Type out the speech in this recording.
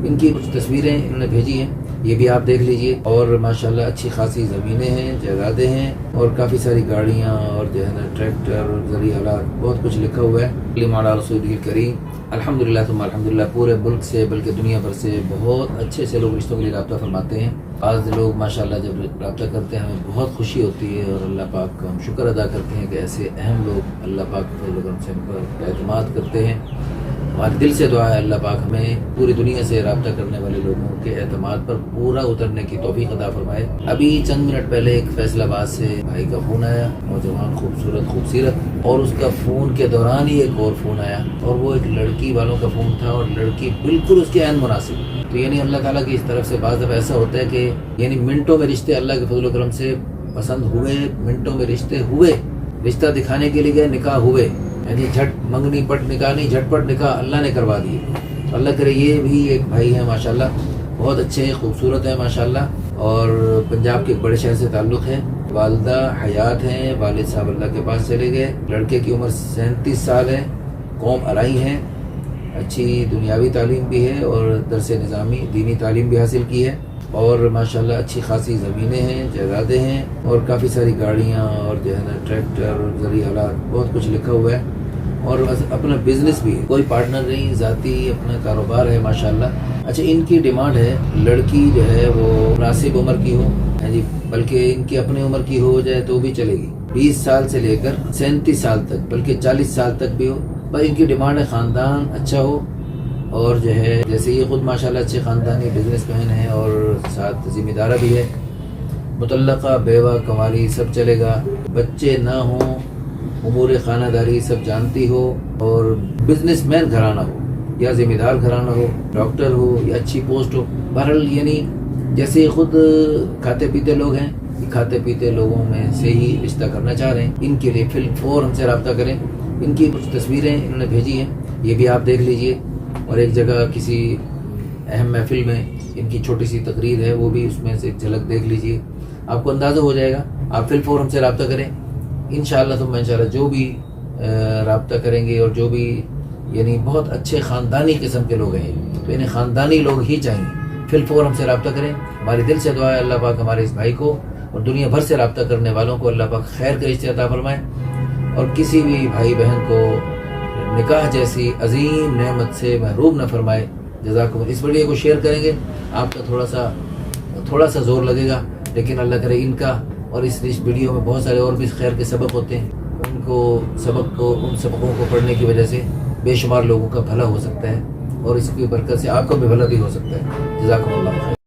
ان کی کچھ تصویریں انہوں نے بھیجی ہیں، یہ بھی آپ دیکھ لیجئے۔ اور ماشاءاللہ اچھی خاصی زمینیں ہیں، جائیدادیں ہیں، اور کافی ساری گاڑیاں اور جو ہے نا ٹریکٹر، زرعی آلات، بہت کچھ لکھا ہوا ہے۔ سلیم علی رسول کریم۔ الحمدللہ ثم الحمدللہ، پورے ملک سے بلکہ دنیا بھر سے بہت اچھے سے لوگ رشتوں کے لیے رابطہ فرماتے ہیں۔ بعض لوگ ماشاءاللہ جب رابطہ کرتے ہیں ہمیں بہت خوشی ہوتی ہے، اور اللہ پاک کا ہم شکر ادا کرتے ہیں کہ ایسے اہم لوگ اللہ پاک کے فضل و کرم سے ہم پر اعتماد کرتے ہیں۔ ہمارے دل سے دعا ہے اللہ پاک ہمیں پوری دنیا سے رابطہ کرنے والے لوگوں کے اعتماد پر پورا اترنے کی توفیق عطا فرمائے۔ ابھی چند منٹ پہلے ایک فیصل آباد سے بھائی کا فون آیا، نوجوان خوبصورت، اور اس کا فون کے دوران ہی ایک اور فون آیا، اور وہ ایک لڑکی والوں کا فون تھا، اور لڑکی بالکل اس کے عین مناسب۔ تو یعنی اللہ تعالیٰ کی اس طرف سے بعض دفعہ ایسا ہوتا ہے کہ یعنی منٹوں میں رشتے اللہ کے فضل و کرم سے پسند ہوئے، منٹوں میں رشتے ہوئے، رشتہ دکھانے کے لیے گئے، نکاح ہوئے، یعنی جھٹ منگنی پٹ نکاح نہیں، جھٹ پٹ نکاح اللہ نے کروا دیے۔ اللہ کرے یہ بھی ایک بھائی ہیں ماشاءاللہ، بہت اچھے ہیں، خوبصورت ہیں ماشاءاللہ، اور پنجاب کے ایک بڑے شہر سے تعلق ہے۔ والدہ حیات ہیں، والد صاحب اللہ کے پاس چلے گئے۔ لڑکے کی عمر 37 سال ہے، قوم ارائی ہیں، اچھی دنیاوی تعلیم بھی ہے اور درس نظامی دینی تعلیم بھی حاصل کی ہے، اور ماشاءاللہ اچھی خاصی زمینیں ہیں، جائیدادیں ہیں، اور کافی ساری گاڑیاں اور جو ہے نا ٹریکٹر، زرعی آلات، بہت کچھ لکھا ہوا ہے، اور اپنا بزنس بھی ہے، کوئی پارٹنر نہیں، ذاتی اپنا کاروبار ہے ماشاءاللہ۔ اچھا، ان کی ڈیمانڈ ہے لڑکی جو ہے وہ مناسب عمر کی ہو، جی، بلکہ ان کی اپنی عمر کی ہو جائے تو بھی چلے گی، 20 سال سے لے کر 37 سال تک، بلکہ 40 سال تک بھی ہو، بس ان کی ڈیمانڈ ہے خاندان اچھا ہو، اور جو ہے جیسے یہ خود ماشاءاللہ اچھے خاندانی بزنس مین ہے، اور ساتھ ذمہ دارہ بھی ہے، مطلقہ، بیوہ، کنواری سب چلے گا، بچے نہ ہوں، امور خانہ داری سب جانتی ہو، اور بزنس مین گھرانہ ہو، یا ذمہ دار گھرانہ ہو، ڈاکٹر ہو، یا اچھی پوسٹ ہو۔ بہرحال یعنی جیسے یہ خود کھاتے پیتے لوگ ہیں، کھاتے پیتے لوگوں میں سے ہی رشتہ کرنا چاہ رہے ہیں، ان کے لیے فور ہم سے رابطہ کریں۔ ان کی کچھ تصویریں انہوں نے بھیجی ہیں، یہ بھی آپ دیکھ لیجئے، اور ایک جگہ کسی اہم محفل میں ان کی چھوٹی سی تقریر ہے، وہ بھی اس میں سے ایک جھلک دیکھ لیجئے، آپ کو اندازہ ہو جائے گا۔ آپ فور ہم سے رابطہ کریں انشاءاللہ، ثم انشاءاللہ جو بھی رابطہ کریں گے، اور جو بھی یعنی بہت اچھے خاندانی قسم کے لوگ ہیں، تو انہیں خاندانی لوگ ہی چاہیے، فور ہم سے رابطہ کریں۔ ہماری دل سے دعا ہے اللہ پاک ہمارے اس بھائی کو اور دنیا بھر سے رابطہ کرنے والوں کو اللہ پاک خیر کے رشتے عطا فرمائے، اور کسی بھی بھائی بہن کو نکاح جیسی عظیم نعمت سے محروم نہ فرمائے۔ جزاکم اللہ۔ اس ویڈیو کو شیئر کریں گے، آپ کا تھوڑا سا زور لگے گا، لیکن اللہ کرے ان کا، اور اس ویڈیو میں بہت سارے اور بھی خیر کے سبق ہوتے ہیں، ان سبقوں کو پڑھنے کی وجہ سے بے شمار لوگوں کا بھلا ہو سکتا ہے، اور اس کی برکت سے آپ کا بھی بھلا بھی ہو سکتا ہے۔ جزاکم اللہ خیر۔